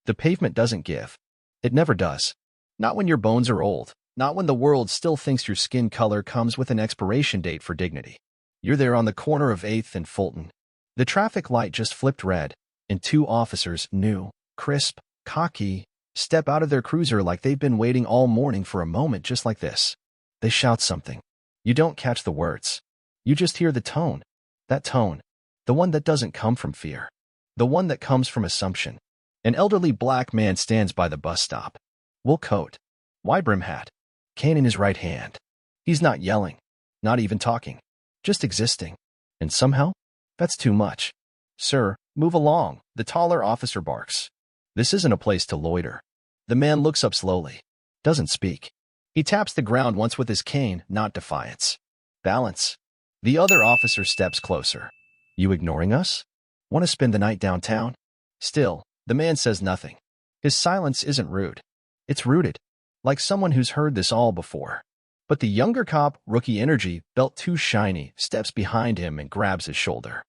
The pavement doesn't give. It never does. Not when your bones are old. Not when the world still thinks your skin color comes with an expiration date for dignity. You're there on the corner of 8th and Fulton. The traffic light just flipped red, and two officers, new, crisp, cocky, step out of their cruiser like they've been waiting all morning for a moment just like this. They shout something. You don't catch the words. You just hear the tone. That tone. The one that doesn't come from fear. The one that comes from assumption. An elderly black man stands by the bus stop. Wool coat. Wide brim hat. Cane in his right hand. He's not yelling. Not even talking. Just existing. And somehow, that's too much. Sir, move along, the taller officer barks. This isn't a place to loiter. The man looks up slowly. Doesn't speak. He taps the ground once with his cane, not defiance. Balance. The other officer steps closer. You ignoring us? Want to spend the night downtown? Still, the man says nothing. His silence isn't rude. It's rooted. Like someone who's heard this all before. But the younger cop, rookie energy, belt too shiny, steps behind him and grabs his shoulder.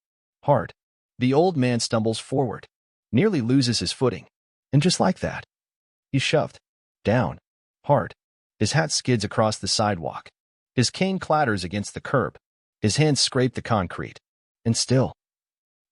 Hard. The old man stumbles forward. Nearly loses his footing. And just like that, he's shoved. Down. Hard. His hat skids across the sidewalk. His cane clatters against the curb. His hands scrape the concrete. And still,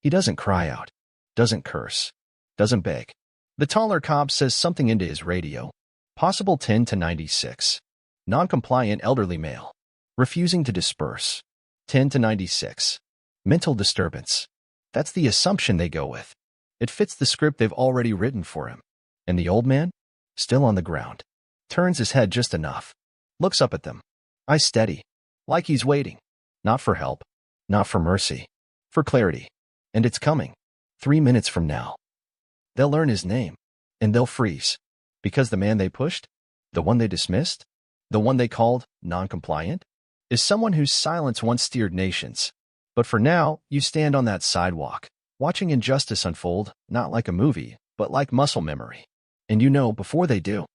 he doesn't cry out. Doesn't curse. Doesn't beg. The taller cop says something into his radio. Possible 10 to 96. Non-compliant elderly male. Refusing to disperse. 10 to 96. Mental disturbance. That's the assumption they go with. It fits the script they've already written for him. And the old man? Still on the ground. Turns his head just enough. Looks up at them. Eyes steady. Like he's waiting. Not for help. Not for mercy. For clarity. And it's coming. 3 minutes from now. They'll learn his name. And they'll freeze. Because the man they pushed? The one they dismissed? The one they called non-compliant? Is someone whose silence once steered nations. But for now, you stand on that sidewalk, watching injustice unfold, not like a movie, but like muscle memory. And you know, before they do,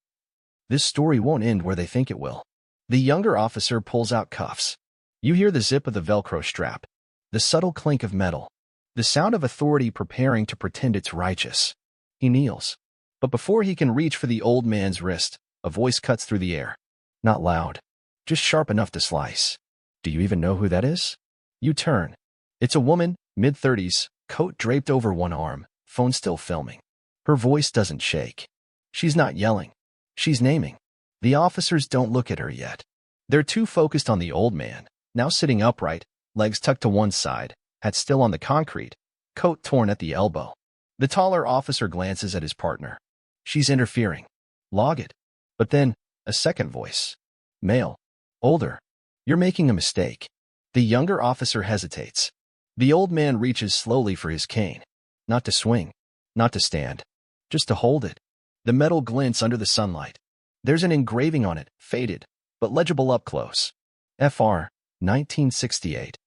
this story won't end where they think it will. The younger officer pulls out cuffs. You hear the zip of the Velcro strap, the subtle clink of metal, the sound of authority preparing to pretend it's righteous. He kneels. But before he can reach for the old man's wrist, a voice cuts through the air. Not loud, just sharp enough to slice. Do you even know who that is? You turn. It's a woman, mid-30s, coat draped over one arm, phone still filming. Her voice doesn't shake. She's not yelling. She's naming. The officers don't look at her yet. They're too focused on the old man, now sitting upright, legs tucked to one side, hat still on the concrete, coat torn at the elbow. The taller officer glances at his partner. She's interfering. Log it. But then, a second voice. Male. Older. You're making a mistake. The younger officer hesitates. The old man reaches slowly for his cane. Not to swing. Not to stand. Just to hold it. The metal glints under the sunlight. There's an engraving on it, faded, but legible up close. FR, 1968.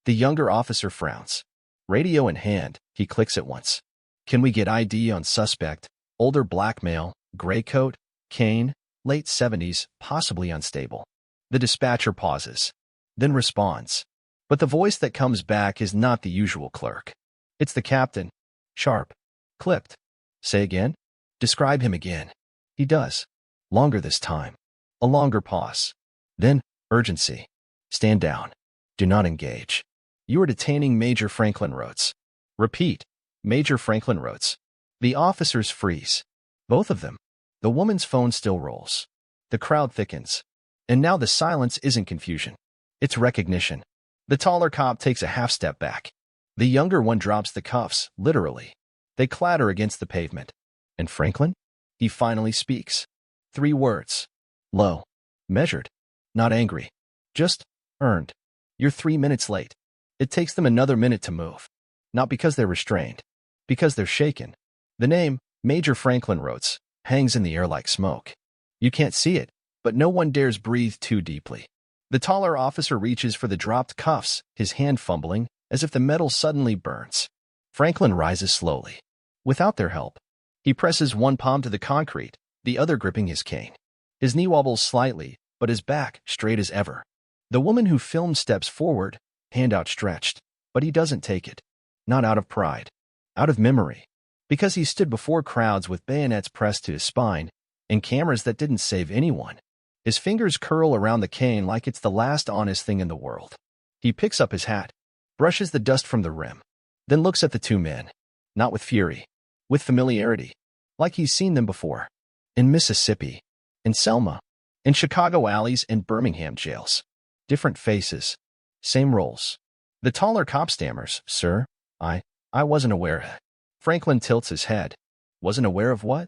The younger officer frowns. Radio in hand, he clicks it once. Can we get ID on suspect? Older black male, gray coat, cane, late 70s, possibly unstable. The dispatcher pauses, then responds. But the voice that comes back is not the usual clerk. It's the captain. Sharp. Clipped. Say again? Describe him again. He does. Longer this time. A longer pause. Then, urgency. Stand down. Do not engage. You are detaining Major Franklin Rhodes. Repeat. Major Franklin Rhodes. The officers freeze. Both of them. The woman's phone still rolls. The crowd thickens. And now the silence isn't confusion. It's recognition. The taller cop takes a half step back. The younger one drops the cuffs, literally. They clatter against the pavement. And Franklin? He finally speaks. 3 words. Low. Measured. Not angry. Just earned. You're 3 minutes late. It takes them another minute to move. Not because they're restrained. Because they're shaken. The name, Major Franklin Rhodes, hangs in the air like smoke. You can't see it, but no one dares breathe too deeply. The taller officer reaches for the dropped cuffs, his hand fumbling, as if the metal suddenly burns. Franklin rises slowly. Without their help. He presses one palm to the concrete, the other gripping his cane. His knee wobbles slightly, but his back straight as ever. The woman who filmed steps forward, hand outstretched, but he doesn't take it. Not out of pride. Out of memory. Because he stood before crowds with bayonets pressed to his spine and cameras that didn't save anyone. His fingers curl around the cane like it's the last honest thing in the world. He picks up his hat, brushes the dust from the rim, then looks at the two men. Not with fury, with familiarity, like he's seen them before. In Mississippi, in Selma, in Chicago alleys and Birmingham jails. Different faces, same roles. The taller cop stammers, "Sir, I wasn't aware." Franklin tilts his head. Wasn't aware of what?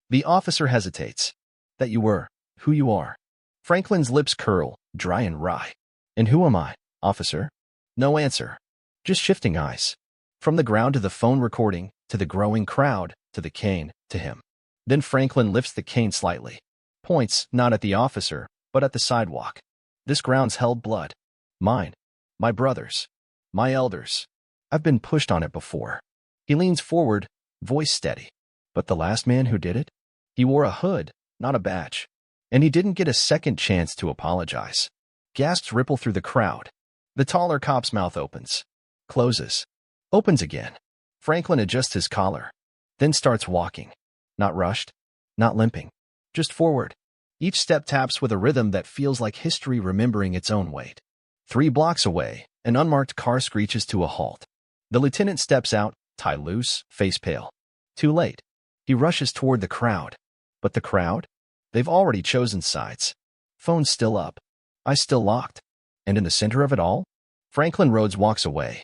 The officer hesitates. That you were, who you are. Franklin's lips curl, dry and wry. And who am I, officer? No answer. Just shifting eyes. From the ground to the phone recording, to the growing crowd, to the cane, to him. Then Franklin lifts the cane slightly. Points, not at the officer, but at the sidewalk. This ground's held blood. Mine. My brother's. My elders. I've been pushed on it before. He leans forward, voice steady. But the last man who did it? He wore a hood, not a badge. And he didn't get a second chance to apologize. Gasps ripple through the crowd. The taller cop's mouth opens. Closes. Opens again. Franklin adjusts his collar. Then starts walking. Not rushed. Not limping. Just forward. Each step taps with a rhythm that feels like history remembering its own weight. 3 blocks away, an unmarked car screeches to a halt. The lieutenant steps out, tie loose, face pale. Too late. He rushes toward the crowd. But the crowd? They've already chosen sides. Phone's still up. Eyes still locked. And in the center of it all, Franklin Rhodes walks away.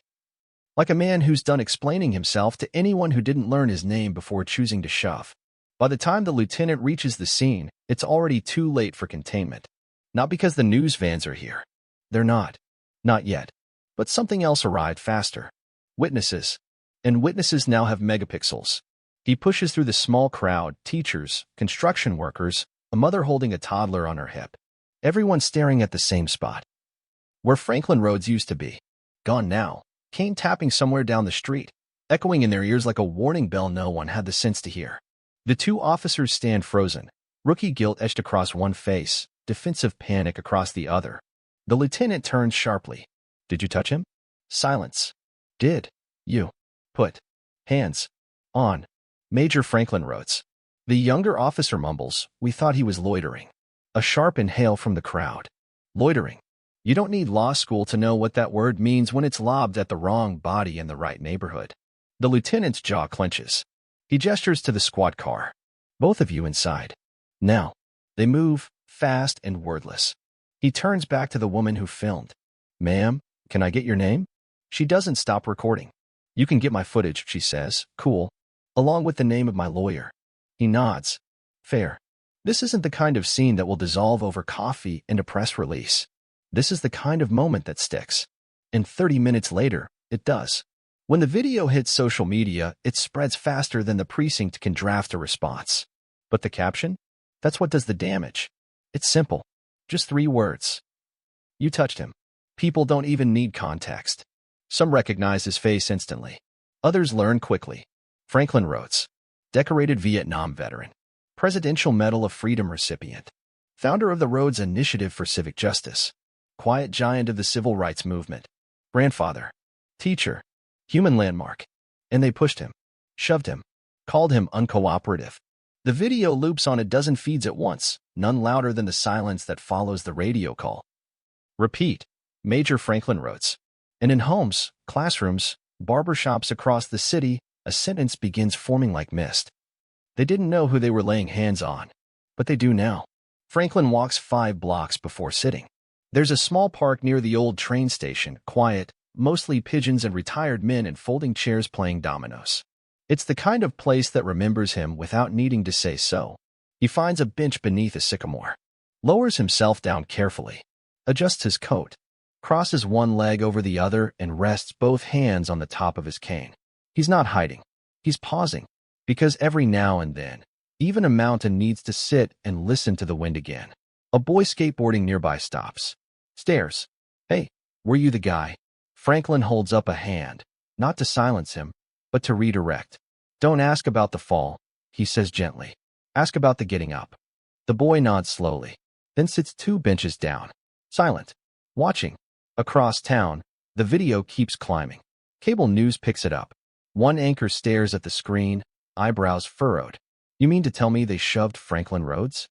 Like a man who's done explaining himself to anyone who didn't learn his name before choosing to shove. By the time the lieutenant reaches the scene, it's already too late for containment. Not because the news vans are here. They're not. Not yet. But something else arrived faster. Witnesses. And witnesses now have megapixels. He pushes through the small crowd, teachers, construction workers, a mother holding a toddler on her hip. Everyone staring at the same spot. Where Franklin Rhodes used to be. Gone now. Cane tapping somewhere down the street, echoing in their ears like a warning bell no one had the sense to hear. The two officers stand frozen, rookie guilt etched across one face, defensive panic across the other. The lieutenant turns sharply. Did you touch him? Silence. Did you put hands on Major Franklin Rhodes? The younger officer mumbles, we thought he was loitering. A sharp inhale from the crowd. Loitering. You don't need law school to know what that word means when it's lobbed at the wrong body in the right neighborhood. The lieutenant's jaw clenches. He gestures to the squad car. Both of you inside. Now. They move, fast and wordless. He turns back to the woman who filmed. Ma'am, can I get your name? She doesn't stop recording. You can get my footage, she says, cool. Along with the name of my lawyer. He nods. Fair. This isn't the kind of scene that will dissolve over coffee and a press release. This is the kind of moment that sticks. And 30 minutes later, it does. When the video hits social media, it spreads faster than the precinct can draft a response. But the caption? That's what does the damage. It's simple. Just 3 words. You touched him. People don't even need context. Some recognize his face instantly. Others learn quickly. Franklin Rhodes. Decorated Vietnam veteran. Presidential Medal of Freedom recipient. Founder of the Rhodes Initiative for Civic Justice. Quiet giant of the civil rights movement. Grandfather. Teacher. Human landmark. And they pushed him. Shoved him. Called him uncooperative. The video loops on a dozen feeds at once, none louder than the silence that follows the radio call. Repeat. Major Franklin Rhodes. And in homes, classrooms, barbershops across the city, a sentence begins forming like mist. They didn't know who they were laying hands on. But they do now. Franklin walks 5 blocks before sitting. There's a small park near the old train station, quiet, mostly pigeons and retired men in folding chairs playing dominoes. It's the kind of place that remembers him without needing to say so. He finds a bench beneath a sycamore. Lowers himself down carefully. Adjusts his coat. Crosses one leg over the other and rests both hands on the top of his cane. He's not hiding. He's pausing. Because every now and then, even a mountain needs to sit and listen to the wind again. A boy skateboarding nearby stops. Stares. Hey, were you the guy? Franklin holds up a hand, not to silence him, but to redirect. Don't ask about the fall, he says gently. Ask about the getting up. The boy nods slowly, then sits 2 benches down. Silent. Watching. Across town, the video keeps climbing. Cable news picks it up. One anchor stares at the screen, eyebrows furrowed. You mean to tell me they shoved Franklin Rhodes?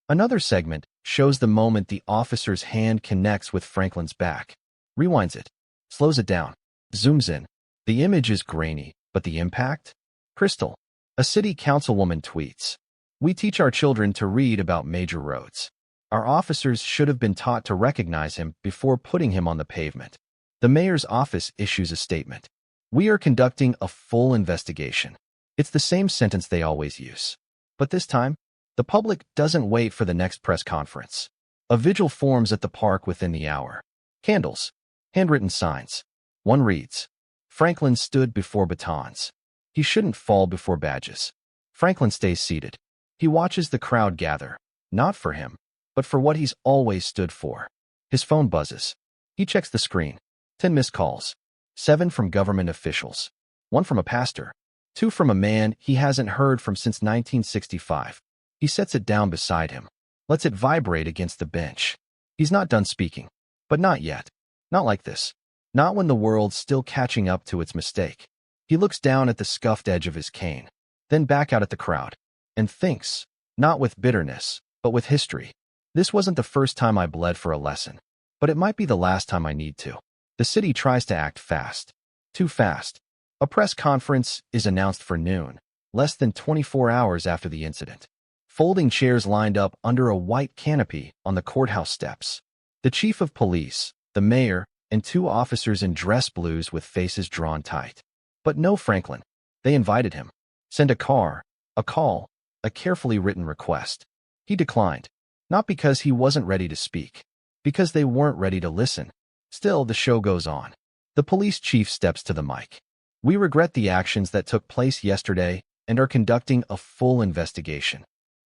Another segment shows the moment the officer's hand connects with Franklin's back. Rewinds it, slows it down, zooms in. The image is grainy, but the impact? Crystal. A city councilwoman tweets, "We teach our children to read about Major Rhodes. Our officers should have been taught to recognize him before putting him on the pavement." The mayor's office issues a statement. "We are conducting a full investigation." It's the same sentence they always use. But this time, the public doesn't wait for the next press conference. A vigil forms at the park within the hour. Candles. Handwritten signs. One reads, "Franklin stood before batons. He shouldn't fall before badges." Franklin stays seated. He watches the crowd gather, not for him, but for what he's always stood for. His phone buzzes. He checks the screen. 10 missed calls. 7 from government officials. 1 from a pastor. 2 from a man he hasn't heard from since 1965. He sets it down beside him, lets it vibrate against the bench. He's not done speaking. But not yet. Not like this. Not when the world's still catching up to its mistake. He looks down at the scuffed edge of his cane, then back out at the crowd, and thinks, not with bitterness, but with history. This wasn't the first time I bled for a lesson, but it might be the last time I need to. The city tries to act fast. Too fast. A press conference is announced for noon, less than 24 hours after the incident. Folding chairs lined up under a white canopy on the courthouse steps. The chief of police, the mayor, and 2 officers in dress blues with faces drawn tight. But no Franklin. They invited him. Send a car, a call, a carefully written request. He declined. Not because he wasn't ready to speak. Because they weren't ready to listen. Still, the show goes on. The police chief steps to the mic. "We regret the actions that took place yesterday and are conducting a full investigation."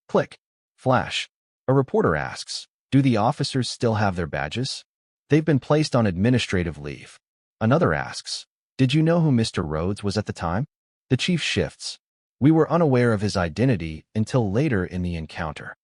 Click. Flash. A reporter asks, "Do the officers still have their badges?" "They've been placed on administrative leave." Another asks, "Did you know who Mr. Rhodes was at the time?" The chief shifts. "We were unaware of his identity until later in the encounter."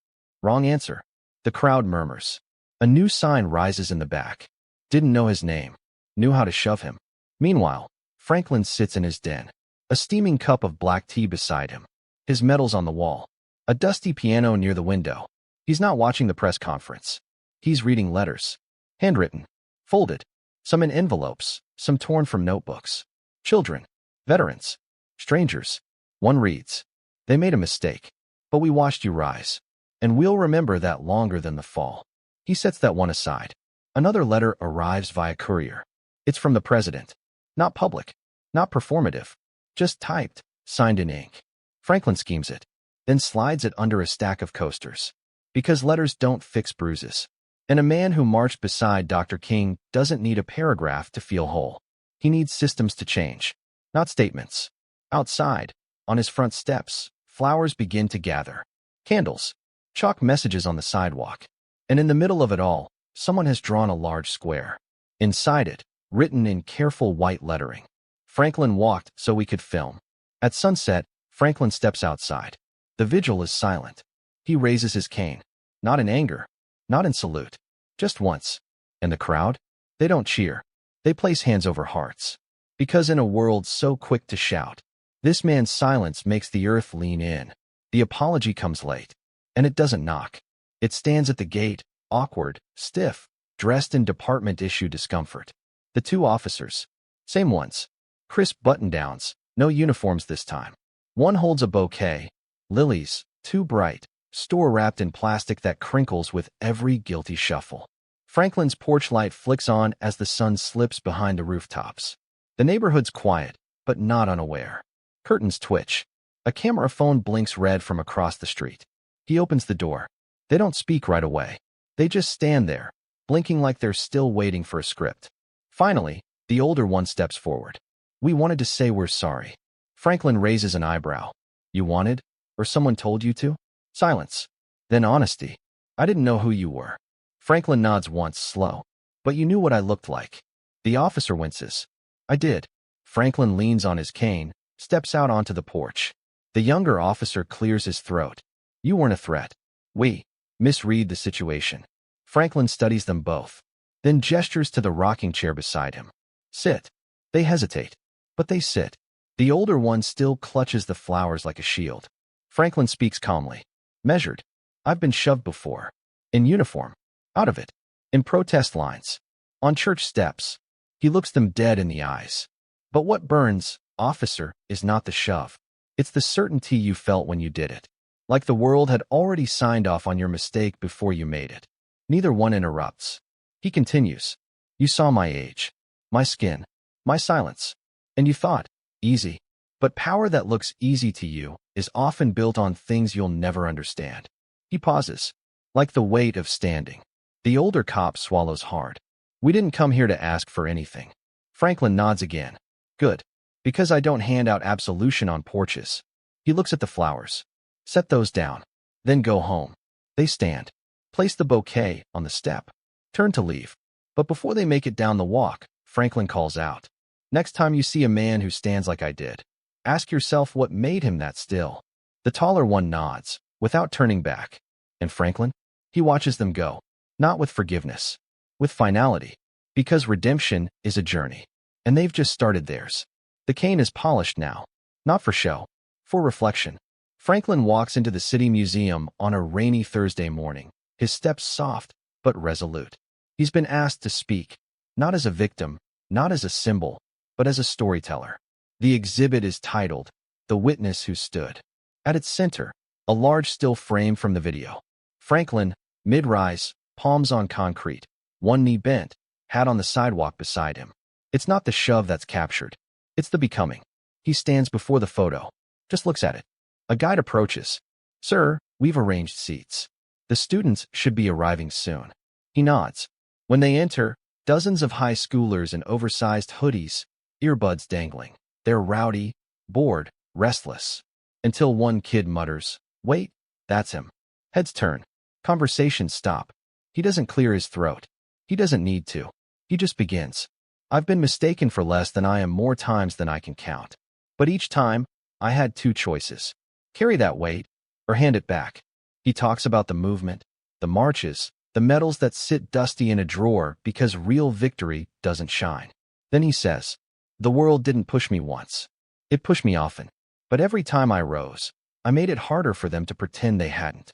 Wrong answer. The crowd murmurs. A new sign rises in the back. "Didn't know his name. Knew how to shove him." Meanwhile, Franklin sits in his den. A steaming cup of black tea beside him. His medals on the wall. A dusty piano near the window. He's not watching the press conference. He's reading letters. Handwritten. Folded. Some in envelopes. Some torn from notebooks. Children. Veterans. Strangers. One reads, "They made a mistake, but we watched you rise. And we'll remember that longer than the fall." He sets that one aside. Another letter arrives via courier. It's from the president. Not public. Not performative. Just typed, signed in ink. Franklin schemes it, then slides it under a stack of coasters. Because letters don't fix bruises. And a man who marched beside Dr. King doesn't need a paragraph to feel whole. He needs systems to change, not statements. Outside, on his front steps, flowers begin to gather. Candles. Chalk messages on the sidewalk. And in the middle of it all, someone has drawn a large square. Inside it, written in careful white lettering, "Franklin walked so we could film." At sunset, Franklin steps outside. The vigil is silent. He raises his cane. Not in anger. Not in salute. Just once. And the crowd? They don't cheer. They place hands over hearts. Because in a world so quick to shout, this man's silence makes the earth lean in. The apology comes late. And it doesn't knock. It stands at the gate, awkward, stiff, dressed in department-issue discomfort. The 2 officers. Same ones. Crisp button-downs, no uniforms this time. One holds a bouquet. Lilies, too bright, store-wrapped in plastic that crinkles with every guilty shuffle. Franklin's porch light flicks on as the sun slips behind the rooftops. The neighborhood's quiet, but not unaware. Curtains twitch. A camera phone blinks red from across the street. He opens the door. They don't speak right away. They just stand there, blinking like they're still waiting for a script. Finally, the older one steps forward. "We wanted to say we're sorry." Franklin raises an eyebrow. "You wanted? Or someone told you to?" Silence. Then honesty. "I didn't know who you were." Franklin nods once, slow. "But you knew what I looked like." The officer winces. "I did." Franklin leans on his cane, steps out onto the porch. The younger officer clears his throat. "You weren't a threat. We misread the situation." Franklin studies them both, then gestures to the rocking chair beside him. "Sit." They hesitate, but they sit. The older one still clutches the flowers like a shield. Franklin speaks calmly. Measured. I've been shoved before. In uniform. Out of it. In protest lines. On church steps. He looks them dead in the eyes. But what burns, officer, is not the shove. It's the certainty you felt when you did it. Like the world had already signed off on your mistake before you made it. Neither one interrupts. He continues. You saw my age. My skin. My silence. And you thought, easy. But power that looks easy to you is often built on things you'll never understand. He pauses. Like the weight of standing. The older cop swallows hard. We didn't come here to ask for anything. Franklin nods again. Good. Because I don't hand out absolution on porches. He looks at the flowers. Set those down. Then go home. They stand. Place the bouquet on the step. Turn to leave. But before they make it down the walk, Franklin calls out. Next time you see a man who stands like I did, ask yourself what made him that still. The taller one nods, without turning back. And Franklin? He watches them go. Not with forgiveness. With finality. Because redemption is a journey. And they've just started theirs. The cane is polished now. Not for show. For reflection. Franklin walks into the city museum on a rainy Thursday morning. His steps soft, but resolute. He's been asked to speak. Not as a victim, not as a symbol, but as a storyteller. The exhibit is titled, The Witness Who Stood. At its center, a large still frame from the video. Franklin, mid-rise, palms on concrete, one knee bent, hat on the sidewalk beside him. It's not the shove that's captured. It's the becoming. He stands before the photo. Just looks at it. A guide approaches. Sir, we've arranged seats. The students should be arriving soon. He nods. When they enter, dozens of high schoolers in oversized hoodies, earbuds dangling. They're rowdy, bored, restless. Until one kid mutters, wait, that's him. Heads turn. Conversations stop. He doesn't clear his throat. He doesn't need to. He just begins. I've been mistaken for less than I am more times than I can count. But each time, I had two choices. Carry that weight, or hand it back. He talks about the movement, the marches, the medals that sit dusty in a drawer because real victory doesn't shine. Then he says, the world didn't push me once. It pushed me often. But every time I rose, I made it harder for them to pretend they hadn't.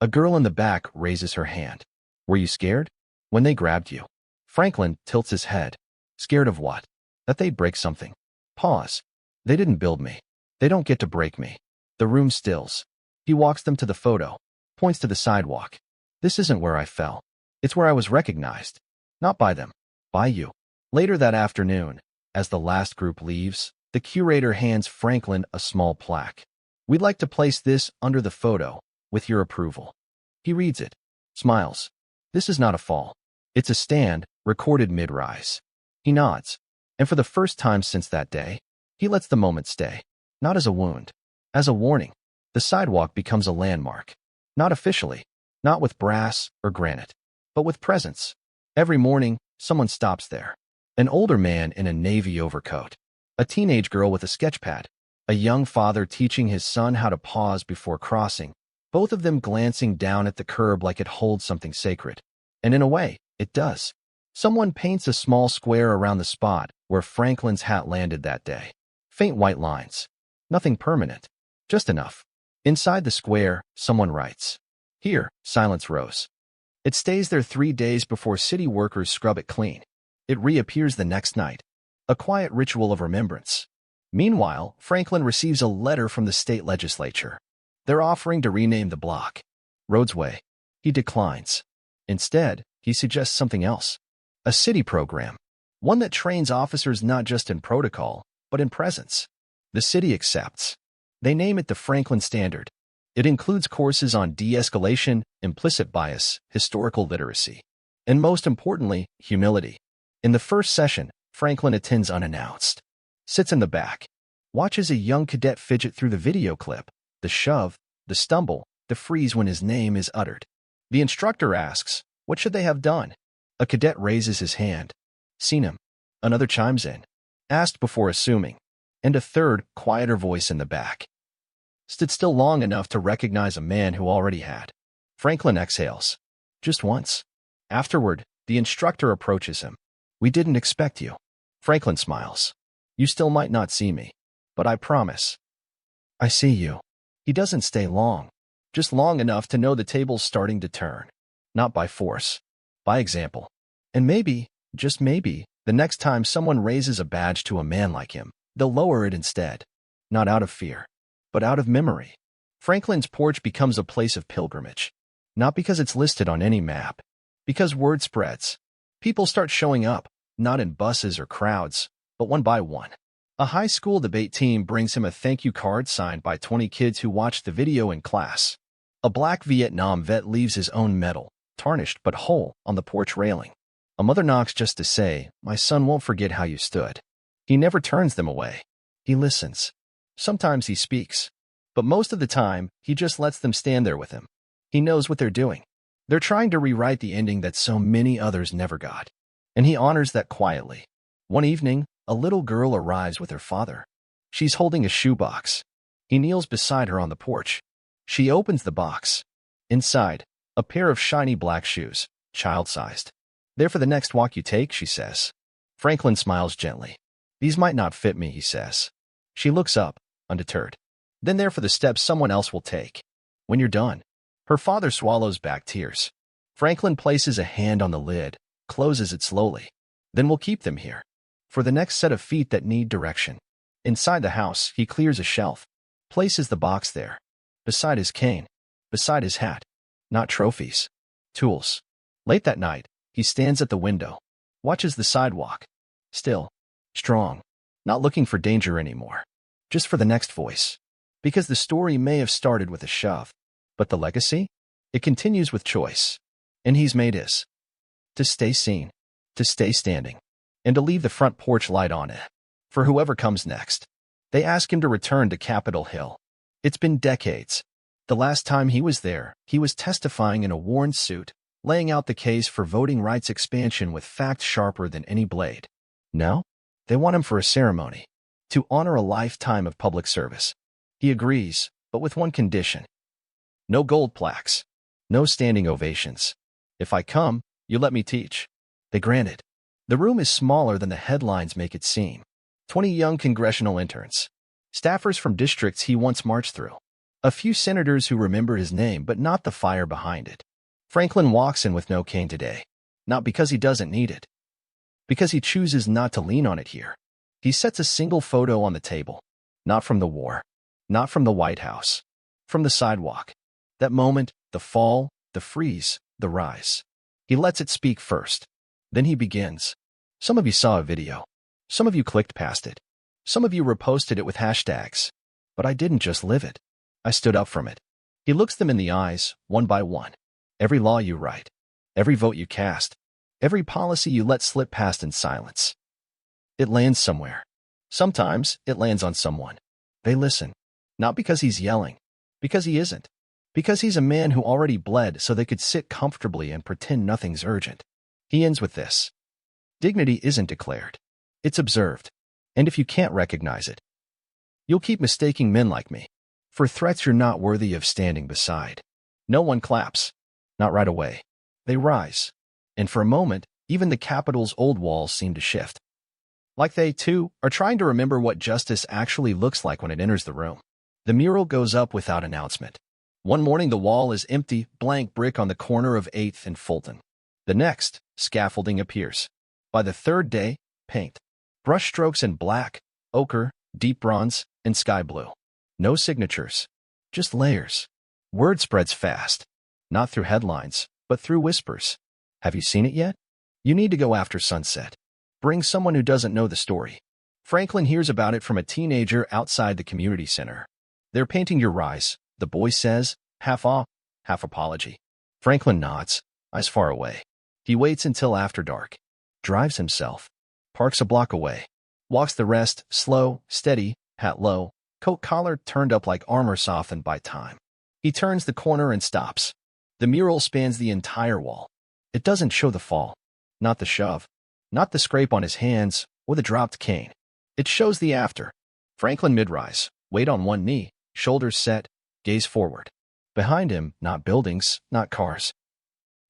A girl in the back raises her hand. Were you scared? When they grabbed you. Franklin tilts his head. Scared of what? That they'd break something. Pause. They didn't build me. They don't get to break me. The room stills. He walks them to the photo. Points to the sidewalk. This isn't where I fell. It's where I was recognized. Not by them. By you. Later that afternoon, as the last group leaves, the curator hands Franklin a small plaque. We'd like to place this under the photo, with your approval. He reads it. Smiles. This is not a fall. It's a stand, recorded mid-rise. He nods. And for the first time since that day, he lets the moment stay. Not as a wound. As a warning. The sidewalk becomes a landmark. Not officially. Not with brass or granite. But with presence. Every morning, someone stops there. An older man in a navy overcoat. A teenage girl with a sketchpad. A young father teaching his son how to pause before crossing. Both of them glancing down at the curb like it holds something sacred. And in a way, it does. Someone paints a small square around the spot where Franklin's hat landed that day. Faint white lines. Nothing permanent. Just enough. Inside the square, someone writes. Here, silence rose. It stays there 3 days before city workers scrub it clean. It reappears the next night. A quiet ritual of remembrance. Meanwhile, Franklin receives a letter from the state legislature. They're offering to rename the block Rhodesway. He declines. Instead, he suggests something else. A city program. One that trains officers not just in protocol, but in presence. The city accepts. They name it the Franklin Standard. It includes courses on de-escalation, implicit bias, historical literacy, and most importantly, humility. In the first session, Franklin attends unannounced. Sits in the back. Watches a young cadet fidget through the video clip. The shove, the stumble, the freeze when his name is uttered. The instructor asks, what should they have done? A cadet raises his hand. Seen him. Another chimes in. Asked before assuming. And a third, quieter voice in the back. Stood still long enough to recognize a man who already had. Franklin exhales. Just once. Afterward, the instructor approaches him. We didn't expect you. Franklin smiles. You still might not see me. But I promise. I see you. He doesn't stay long. Just long enough to know the table's starting to turn. Not by force. By example. And maybe, just maybe, the next time someone raises a badge to a man like him, they'll lower it instead. Not out of fear, but out of memory. Franklin's porch becomes a place of pilgrimage. Not because it's listed on any map. Because word spreads. People start showing up, not in buses or crowds, but one by one. A high school debate team brings him a thank you card signed by 20 kids who watched the video in class. A black Vietnam vet leaves his own medal, tarnished but whole, on the porch railing. A mother knocks just to say, "My son won't forget how you stood." He never turns them away. He listens. Sometimes he speaks. But most of the time, he just lets them stand there with him. He knows what they're doing. They're trying to rewrite the ending that so many others never got. And he honors that quietly. One evening, a little girl arrives with her father. She's holding a shoebox. He kneels beside her on the porch. She opens the box. Inside, a pair of shiny black shoes, child-sized. "They're for the next walk you take," she says. Franklin smiles gently. "These might not fit me," he says. She looks up, undeterred. "Then they're for the steps someone else will take. When you're done." Her father swallows back tears. Franklin places a hand on the lid, closes it slowly. "Then we'll keep them here. For the next set of feet that need direction." Inside the house, he clears a shelf, places the box there. Beside his cane, beside his hat. Not trophies. Tools. Late that night, he stands at the window, watches the sidewalk. Still. Strong. Not looking for danger anymore. Just for the next voice. Because the story may have started with a shove. But the legacy? It continues with choice. And he's made his. To stay seen. To stay standing. And to leave the front porch light on it. For whoever comes next. They ask him to return to Capitol Hill. It's been decades. The last time he was there, he was testifying in a worn suit, laying out the case for voting rights expansion with facts sharper than any blade. Now, they want him for a ceremony. To honor a lifetime of public service. He agrees, but with one condition. No gold plaques. No standing ovations. "If I come, you let me teach." They grant it. The room is smaller than the headlines make it seem. 20 young congressional interns. Staffers from districts he once marched through. A few senators who remember his name but not the fire behind it. Franklin walks in with no cane today. Not because he doesn't need it. Because he chooses not to lean on it here. He sets a single photo on the table. Not from the war. Not from the White House. From the sidewalk. That moment, the fall, the freeze, the rise. He lets it speak first. Then he begins. Some of you saw a video. Some of you clicked past it. Some of you reposted it with hashtags. But I didn't just live it. I stood up from it. He looks them in the eyes, one by one. Every law you write. Every vote you cast. Every policy you let slip past in silence. It lands somewhere. Sometimes it lands on someone. They listen. Not because he's yelling. Because he isn't. Because he's a man who already bled so they could sit comfortably and pretend nothing's urgent. He ends with this. Dignity isn't declared. It's observed. And if you can't recognize it, you'll keep mistaking men like me for threats you're not worthy of standing beside. No one claps. Not right away. They rise. And for a moment, even the Capitol's old walls seem to shift. Like they, too, are trying to remember what justice actually looks like when it enters the room. The mural goes up without announcement. One morning the wall is empty, blank brick on the corner of 8th and Fulton. The next, scaffolding appears. By the third day, paint. Brush strokes in black, ochre, deep bronze, and sky blue. No signatures. Just layers. Word spreads fast. Not through headlines, but through whispers. Have you seen it yet? You need to go after sunset. Bring someone who doesn't know the story. Franklin hears about it from a teenager outside the community center. They're painting your rise, the boy says, half awe, half apology. Franklin nods, eyes far away. He waits until after dark. Drives himself. Parks a block away. Walks the rest, slow, steady, hat low, coat collar turned up like armor softened by time. He turns the corner and stops. The mural spans the entire wall. It doesn't show the fall. Not the shove. Not the scrape on his hands or the dropped cane. It shows the after. Franklin mid-rise, weight on one knee, shoulders set, gaze forward. Behind him, not buildings, not cars.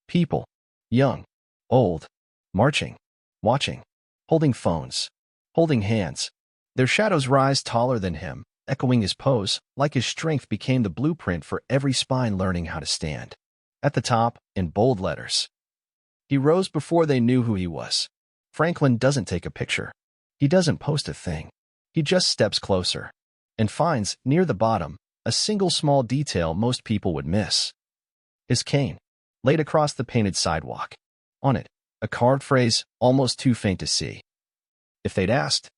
People. Young. Old. Marching. Watching. Holding phones. Holding hands. Their shadows rise taller than him, echoing his pose, like his strength became the blueprint for every spine learning how to stand. At the top, in bold letters, he rose before they knew who he was. Franklin doesn't take a picture. He doesn't post a thing. He just steps closer and finds, near the bottom, a single small detail most people would miss. His cane, laid across the painted sidewalk. On it, a carved phrase almost too faint to see. If they'd asked,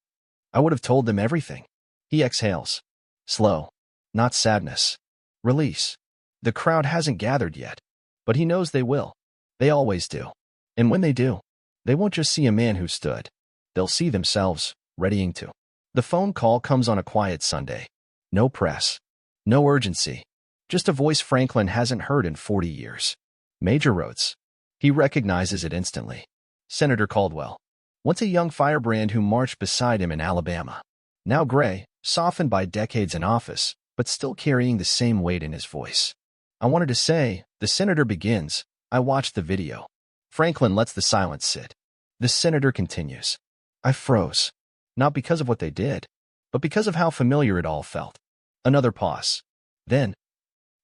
I would have told them everything. He exhales. Slow. Not sadness. Release. The crowd hasn't gathered yet, but he knows they will. They always do. And when they do, they won't just see a man who stood. They'll see themselves, readying to. The phone call comes on a quiet Sunday. No press. No urgency. Just a voice Franklin hasn't heard in 40 years. Major Rhodes. He recognizes it instantly. Senator Caldwell. Once a young firebrand who marched beside him in Alabama. Now gray, softened by decades in office, but still carrying the same weight in his voice. I wanted to say, the senator begins. I watched the video. Franklin lets the silence sit. The senator continues. I froze. Not because of what they did, but because of how familiar it all felt. Another pause. Then,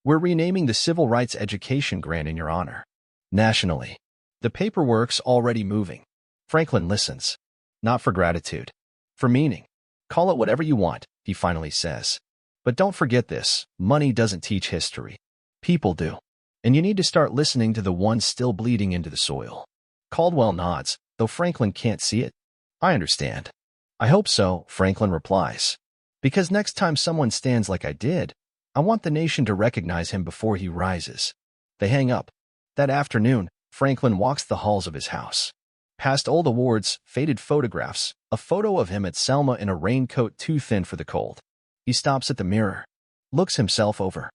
we're renaming the Civil Rights Education Grant in your honor. Nationally. The paperwork's already moving. Franklin listens. Not for gratitude. For meaning. Call it whatever you want, he finally says. But don't forget this, money doesn't teach history. People do. And you need to start listening to the ones still bleeding into the soil. Caldwell nods, though Franklin can't see it. I understand. I hope so, Franklin replies. Because next time someone stands like I did, I want the nation to recognize him before he rises. They hang up. That afternoon, Franklin walks the halls of his house. Past old awards, faded photographs, a photo of him at Selma in a raincoat too thin for the cold. He stops at the mirror, looks himself over.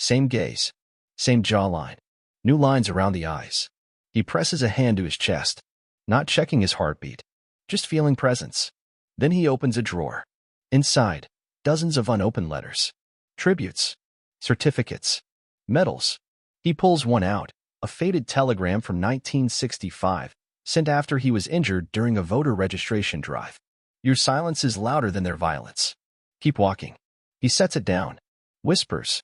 Same gaze, same jawline, new lines around the eyes. He presses a hand to his chest, not checking his heartbeat, just feeling presence. Then he opens a drawer. Inside, dozens of unopened letters, tributes, certificates, medals. He pulls one out, a faded telegram from 1965, sent after he was injured during a voter registration drive. Your silence is louder than their violence. Keep walking. He sets it down, whispers,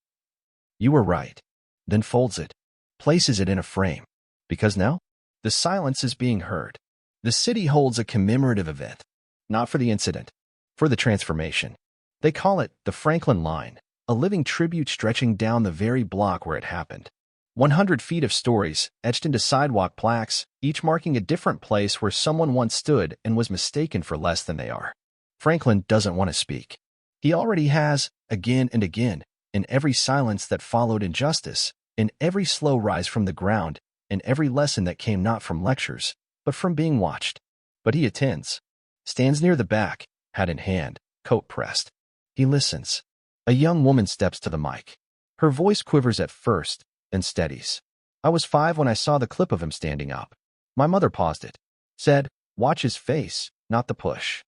you were right, then folds it, places it in a frame. Because now, the silence is being heard. The city holds a commemorative event, not for the incident, for the transformation. They call it the Franklin Line, a living tribute stretching down the very block where it happened. 100 feet of stories etched into sidewalk plaques, each marking a different place where someone once stood and was mistaken for less than they are. Franklin doesn't want to speak. He already has, again and again, in every silence that followed injustice, in every slow rise from the ground, in every lesson that came not from lectures, but from being watched. But he attends, stands near the back, hat in hand, coat pressed. He listens. A young woman steps to the mic. Her voice quivers at first, then steadies. I was 5 when I saw the clip of him standing up. My mother paused it, said, watch his face, not the push.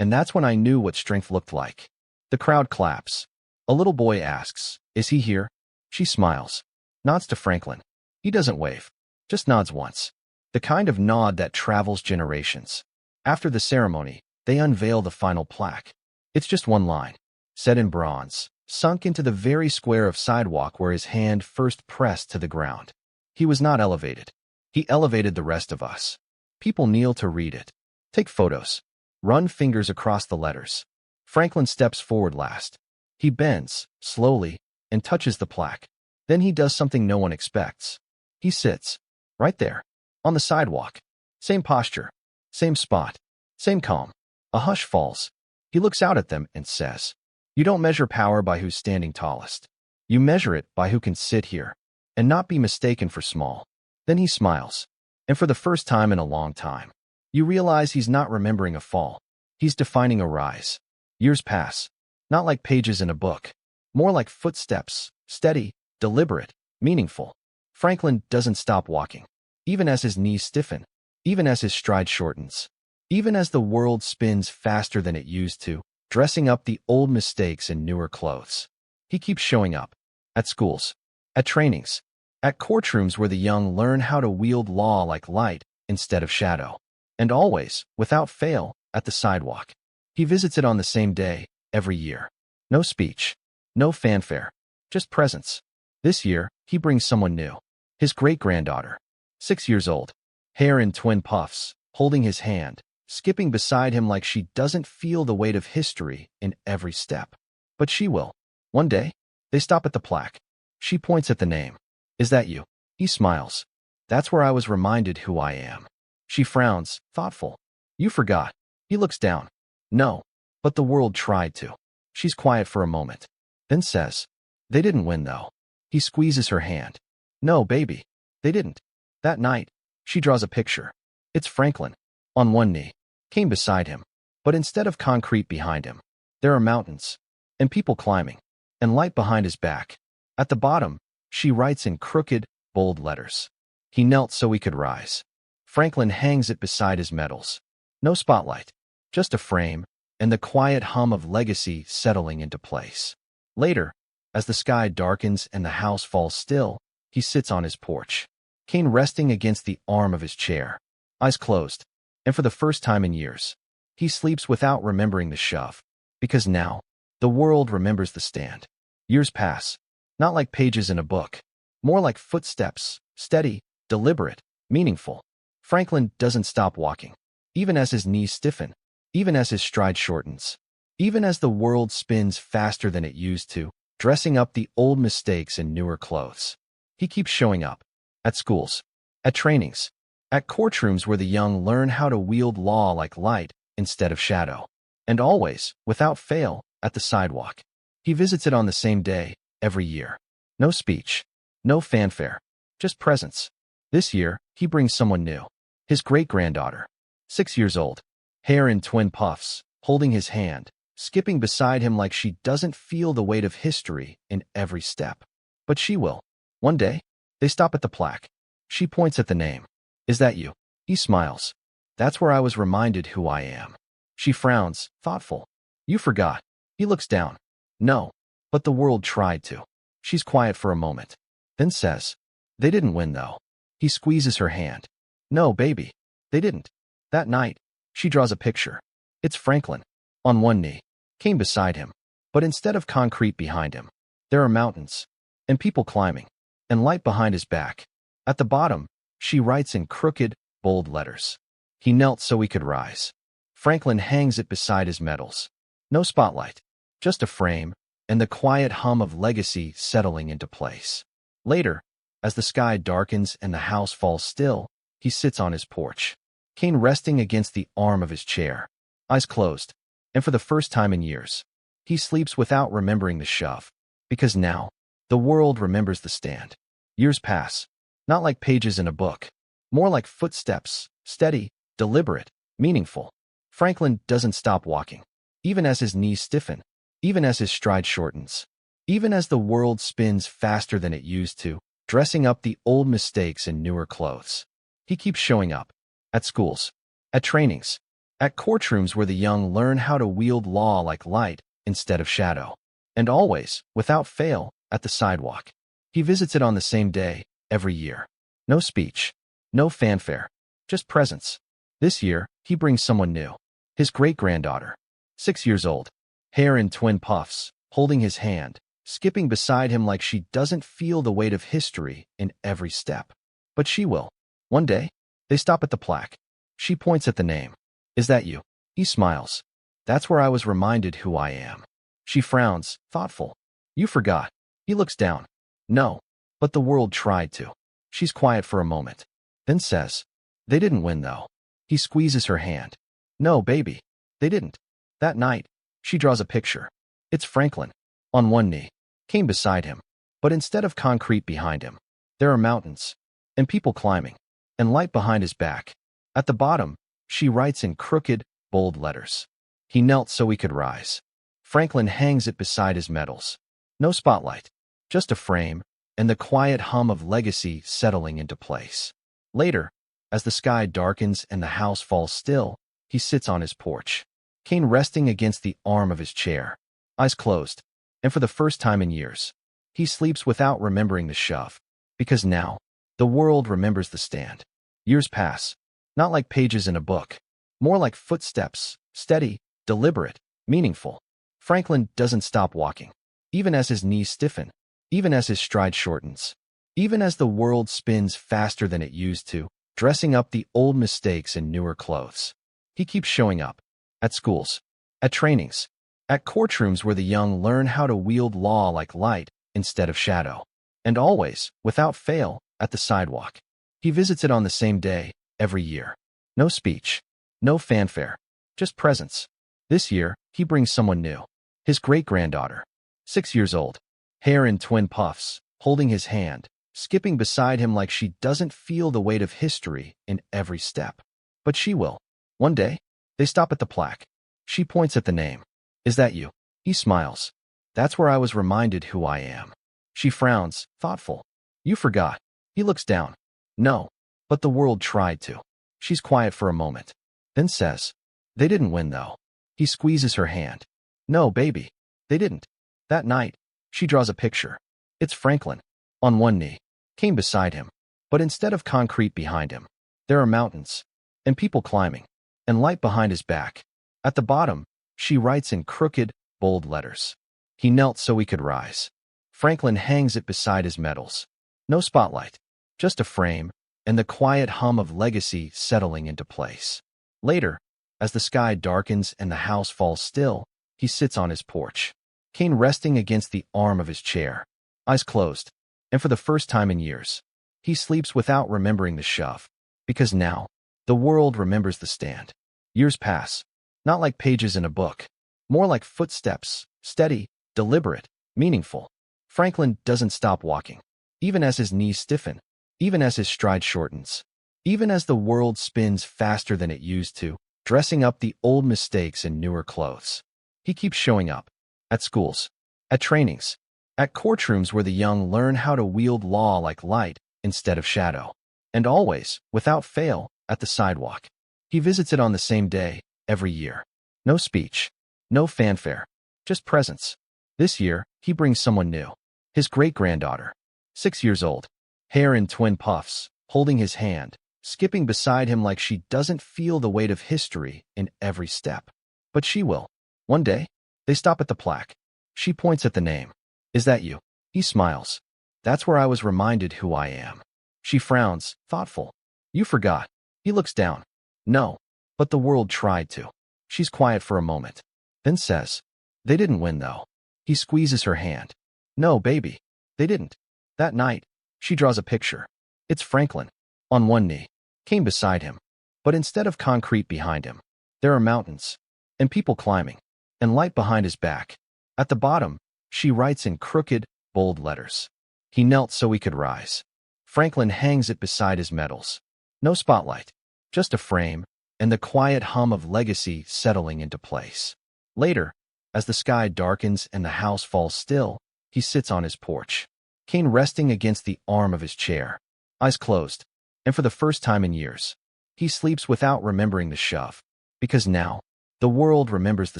And that's when I knew what strength looked like. The crowd claps. A little boy asks, is he here? She smiles, nods to Franklin. He doesn't wave, just nods once. The kind of nod that travels generations. After the ceremony, they unveil the final plaque. It's just one line, set in bronze, sunk into the very square of sidewalk where his hand first pressed to the ground. He was not elevated. He elevated the rest of us. People kneel to read it, take photos, run fingers across the letters. Franklin steps forward last. He bends, slowly, and touches the plaque. Then he does something no one expects. He sits, right there, on the sidewalk. Same posture, same spot, same calm. A hush falls. He looks out at them and says, you don't measure power by who's standing tallest. You measure it by who can sit here and not be mistaken for small. Then he smiles. And for the first time in a long time, you realize he's not remembering a fall. He's defining a rise. Years pass, not like pages in a book, more like footsteps, steady, deliberate, meaningful. Franklin doesn't stop walking, even as his knees stiffen, even as his stride shortens, even as the world spins faster than it used to, dressing up the old mistakes in newer clothes. He keeps showing up, at schools, at trainings, at courtrooms where the young learn how to wield law like light instead of shadow, and always, without fail, at the sidewalk. He visits it on the same day, every year. No speech. No fanfare. Just presence. This year, he brings someone new. His great-granddaughter. 6 years old. Hair in twin puffs, holding his hand, skipping beside him like she doesn't feel the weight of history in every step. But she will. One day, they stop at the plaque. She points at the name. Is that you? He smiles. That's where I was reminded who I am. She frowns, thoughtful. You forgot. He looks down. No. But the world tried to. She's quiet for a moment. Then says, they didn't win though. He squeezes her hand. No, baby. They didn't. That night, she draws a picture. It's Franklin. On one knee. Came beside him. But instead of concrete behind him, there are mountains. And people climbing. And light behind his back. At the bottom, she writes in crooked, bold letters. He knelt so he could rise. Franklin hangs it beside his medals. No spotlight. Just a frame, and the quiet hum of legacy settling into place. Later, as the sky darkens and the house falls still, he sits on his porch. Cane resting against the arm of his chair. Eyes closed. And for the first time in years, he sleeps without remembering the shove. Because now, the world remembers the stand. Years pass. Not like pages in a book. More like footsteps, steady, deliberate, meaningful. Franklin doesn't stop walking. Even as his knees stiffen. Even as his stride shortens. Even as the world spins faster than it used to, dressing up the old mistakes in newer clothes. He keeps showing up. At schools. At trainings. At courtrooms where the young learn how to wield law like light instead of shadow. And always, without fail, at the sidewalk. He visits it on the same day, every year. No speech. No fanfare. Just presence. This year, he brings someone new. His great-granddaughter. 6 years old. Hair in twin puffs, holding his hand, skipping beside him like she doesn't feel the weight of history in every step. But she will. One day, they stop at the plaque. She points at the name. Is that you? He smiles. That's where I was reminded who I am. She frowns, thoughtful. You forgot. He looks down. No. But the world tried to. She's quiet for a moment. Then says, they didn't win though. He squeezes her hand. No, baby. They didn't. That night, she draws a picture. It's Franklin. On one knee. Came beside him. But instead of concrete behind him, there are mountains. And people climbing. And light behind his back. At the bottom, she writes in crooked, bold letters. He knelt so he could rise. Franklin hangs it beside his medals. No spotlight. Just a frame, and the quiet hum of legacy settling into place. Later, as the sky darkens and the house falls still, he sits on his porch. Cane resting against the arm of his chair. Eyes closed. And for the first time in years, he sleeps without remembering the shove. Because now, the world remembers the stand. Years pass. Not like pages in a book. More like footsteps, steady, deliberate, meaningful. Franklin doesn't stop walking. Even as his knees stiffen. Even as his stride shortens. Even as the world spins faster than it used to, dressing up the old mistakes in newer clothes. He keeps showing up. At schools. At trainings. At courtrooms where the young learn how to wield law like light instead of shadow. And always, without fail, at the sidewalk. He visits it on the same day, every year. No speech. No fanfare. Just presence. This year, he brings someone new. His great-granddaughter. 6 years old. Hair in twin puffs, holding his hand, skipping beside him like she doesn't feel the weight of history in every step. But she will. One day, they stop at the plaque. She points at the name. Is that you? He smiles. That's where I was reminded who I am. She frowns, thoughtful. You forgot. He looks down. No. But the world tried to. She's quiet for a moment. Then says, they didn't win though. He squeezes her hand. No, baby. They didn't. That night, she draws a picture. It's Franklin. On one knee. Came beside him. But instead of concrete behind him, there are mountains. And people climbing. And light behind his back. At the bottom, she writes in crooked, bold letters. He knelt so he could rise. Franklin hangs it beside his medals. No spotlight. Just a frame, and the quiet hum of legacy settling into place. Later, as the sky darkens and the house falls still, he sits on his porch. Cane resting against the arm of his chair. Eyes closed. And for the first time in years, he sleeps without remembering the shove. Because now, the world remembers the stand. Years pass. Not like pages in a book. More like footsteps, steady, deliberate, meaningful. Franklin doesn't stop walking, even as his knees stiffen, even as his stride shortens, even as the world spins faster than it used to, dressing up the old mistakes in newer clothes. He keeps showing up at schools, at trainings, at courtrooms where the young learn how to wield law like light instead of shadow, and always, without fail, at the sidewalk. He visits it on the same day, every year. No speech, no fanfare, just presence. This year, he brings someone new. His great-granddaughter, 6 years old, hair in twin puffs, holding his hand, skipping beside him like she doesn't feel the weight of history in every step. But she will. One day, they stop at the plaque. She points at the name. Is that you? He smiles. That's where I was reminded who I am. She frowns, thoughtful. You forgot. He looks down. No, but the world tried to. She's quiet for a moment, then says, they didn't win though. He squeezes her hand. No, baby, they didn't. That night, she draws a picture. It's Franklin, on one knee, came beside him. But instead of concrete behind him, there are mountains, and people climbing, and light behind his back. At the bottom, she writes in crooked, bold letters. He knelt so he could rise. Franklin hangs it beside his medals. No spotlight, just a frame, and the quiet hum of legacy settling into place. Later, as the sky darkens and the house falls still, he sits on his porch, cane resting against the arm of his chair, eyes closed, and for the first time in years, he sleeps without remembering the shove, because now, the world remembers the stand. Years pass, not like pages in a book, more like footsteps, steady, deliberate, meaningful. Franklin doesn't stop walking, even as his knees stiffen, even as his stride shortens, even as the world spins faster than it used to, dressing up the old mistakes in newer clothes. He keeps showing up at schools, at trainings, at courtrooms where the young learn how to wield law like light instead of shadow, and always, without fail, at the sidewalk. He visits it on the same day, every year. No speech, no fanfare, just presence. This year, he brings someone new. His great-granddaughter, 6 years old, hair in twin puffs, holding his hand, skipping beside him like she doesn't feel the weight of history in every step. But she will. One day, they stop at the plaque. She points at the name. Is that you? He smiles. That's where I was reminded who I am. She frowns, thoughtful. You forgot. He looks down. No, but the world tried to. She's quiet for a moment, then says, they didn't win though. He squeezes her hand. No, baby, they didn't. That night, she draws a picture. It's Franklin, on one knee, came beside him. But instead of concrete behind him, there are mountains, and people climbing, and light behind his back. At the bottom, she writes in crooked, bold letters. He knelt so he could rise. Franklin hangs it beside his medals. No spotlight, just a frame, and the quiet hum of legacy settling into place. Later, as the sky darkens and the house falls still, he sits on his porch, cane resting against the arm of his chair, eyes closed, and for the first time in years, he sleeps without remembering the shove, because now, the world remembers the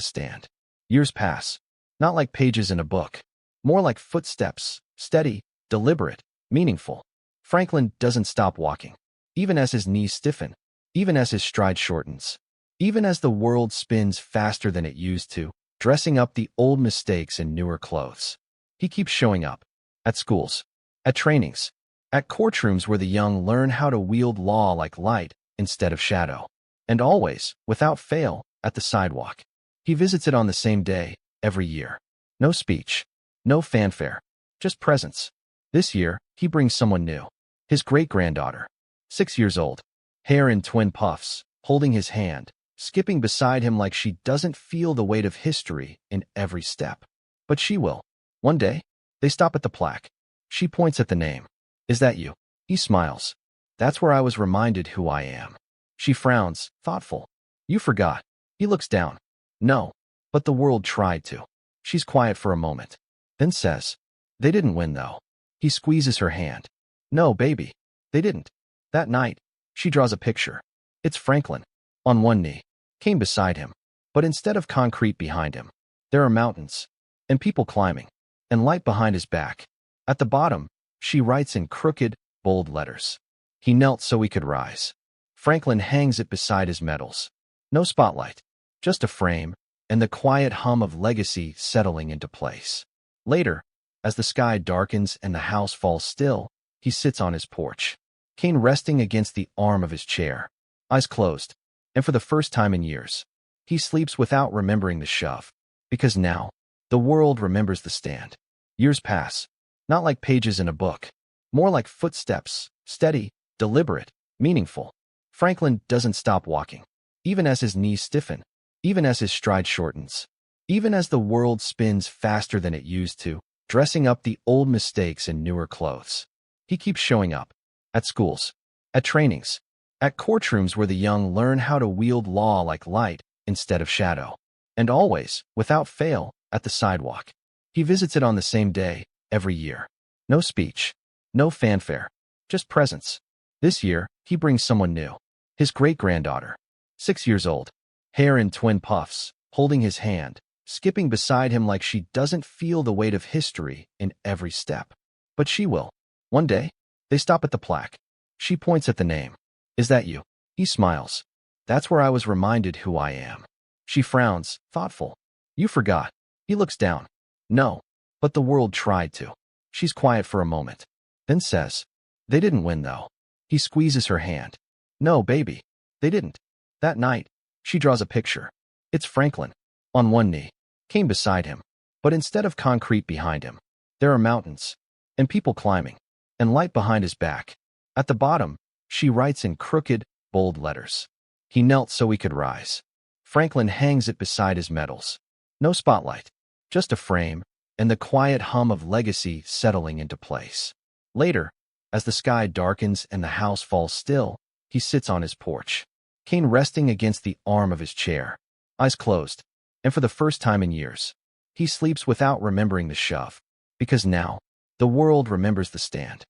stand. Years pass, not like pages in a book, more like footsteps, steady, deliberate, meaningful. Franklin doesn't stop walking, even as his knees stiffen, even as his stride shortens, even as the world spins faster than it used to, dressing up the old mistakes in newer clothes. He keeps showing up at schools, at trainings, at courtrooms where the young learn how to wield law like light instead of shadow, and always, without fail, at the sidewalk. He visits it on the same day, every year. No speech, no fanfare, just presence. This year, he brings someone new. His great-granddaughter, 6 years old, hair in twin puffs, holding his hand, skipping beside him like she doesn't feel the weight of history in every step. But she will. One day, they stop at the plaque. She points at the name. Is that you? He smiles. That's where I was reminded who I am. She frowns, thoughtful. You forgot. He looks down. No, but the world tried to. She's quiet for a moment, then says, they didn't win though. He squeezes her hand. No, baby, they didn't. That night, she draws a picture. It's Franklin, on one knee, came beside him. But instead of concrete behind him, there are mountains, and people climbing, and light behind his back. At the bottom, she writes in crooked, bold letters. He knelt so he could rise. Franklin hangs it beside his medals. No spotlight, just a frame, and the quiet hum of legacy settling into place. Later, as the sky darkens and the house falls still, he sits on his porch, Kane resting against the arm of his chair, eyes closed, and for the first time in years, he sleeps without remembering the shove, because now, the world remembers the stand. Years pass, not like pages in a book, more like footsteps, steady, deliberate, meaningful. Franklin doesn't stop walking, even as his knees stiffen, even as his stride shortens, even as the world spins faster than it used to, dressing up the old mistakes in newer clothes. He keeps showing up, at schools, at trainings, at courtrooms where the young learn how to wield law like light instead of shadow, and always, without fail, at the sidewalk. He visits it on the same day, every year. No speech, no fanfare, just presence. This year, he brings someone new, his great-granddaughter, 6 years old, hair in twin puffs, holding his hand, skipping beside him like she doesn't feel the weight of history in every step. But she will. One day, they stop at the plaque. She points at the name. Is that you? He smiles. That's where I was reminded who I am. She frowns, thoughtful. You forgot. He looks down. No, but the world tried to. She's quiet for a moment, then says, they didn't win though. He squeezes her hand. No, baby, they didn't. That night, she draws a picture. It's Franklin, on one knee, Kane beside him, but instead of concrete behind him, there are mountains, and people climbing, and light behind his back. At the bottom, she writes in crooked, bold letters. He knelt so he could rise. Franklin hangs it beside his medals. No spotlight, just a frame, and the quiet hum of legacy settling into place. Later, as the sky darkens and the house falls still, he sits on his porch, Kane resting against the arm of his chair, eyes closed, and for the first time in years, he sleeps without remembering the shove, because now, the world remembers the stand.